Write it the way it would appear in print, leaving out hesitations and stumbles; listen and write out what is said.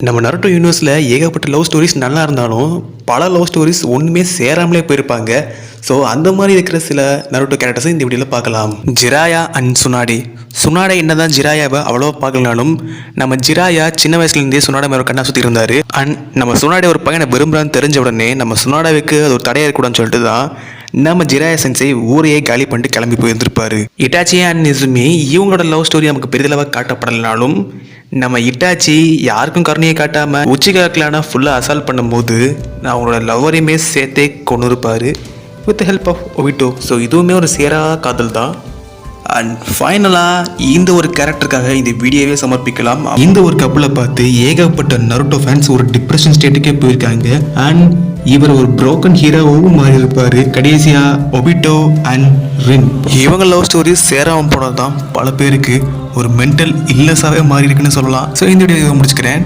நம்ம நருட்டோ யூனிவர்ஸில் ஏகப்பட்ட லவ் ஸ்டோரிஸ் நல்லா இருந்தாலும் பல லவ் ஸ்டோரிஸ் ஒன்றுமே சேராமலே போயிருப்பாங்க. ஸோ அந்த மாதிரி இருக்கிற சில நருட்டோ கேரக்டர்ஸை இந்த வீடியோவில் பார்க்கலாம். Jiraiya and சுனாடே. சுனாடே என்ன தான் ஜிராயாவை அவ்வளோவா பார்க்கலனாலும் நம்ம ஜிராயா சின்ன வயசுலேருந்தே சுனாடா மேலே கண்ணா சுற்றி இருந்தார். அண்ட் நம்ம சுனாடே ஒரு பையனை விரும்புகிறான்னு தெரிஞ்ச உடனே நம்ம சுனாடாவுக்கு அது ஒரு தடையாக இருக்கக்கூடாதுன்னு சொல்லிட்டு தான் நம்ம ஜிராயா சென்சை ஊரையே காலி பண்ணிட்டு கிளம்பி போயிருந்திருப்பாரு. இட்டாச்சி அண்ட் நிசுமி இவங்களோட லவ் ஸ்டோரி நமக்கு பெரிதளவாக காட்டப்படலைனாலும் நம்ம இட்டாச்சி யாருக்கும் கருணையை காட்டாமல் உச்சிகாக்கலான ஃபுல்லாக அசால்ட் பண்ணும்போது நான் அவங்களோட லவ்வரையுமே சேர்த்தே கொண்டு இருப்பார் with help of Obito. So இதுவுமே ஒரு சேரா காதல் தான். அண்ட் ஃபைனலாக இந்த ஒரு கேரக்டருக்காக இந்த வீடியோவே சமர்ப்பிக்கலாம். இந்த ஒரு கப்பலை பார்த்து ஏகப்பட்ட நருட்டோ ஃபேன்ஸ் ஒரு டிப்ரெஷன் ஸ்டேட்டுக்கே போயிருக்காங்க. அண்ட் இவர் ஒரு புரோக்கன் ஹீரோவும் மாறி இருப்பார். கடைசியாக ஒபிட்டோ அண்ட் ரின் இவங்க லவ் ஸ்டோரி சேராமல் போனது தான் பல பேருக்கு ஒரு மென்டல் இல்னஸாகவே மாறி இருக்குன்னு சொல்லலாம். ஸோ இந்த வீடியோ முடிச்சுக்கிறேன்.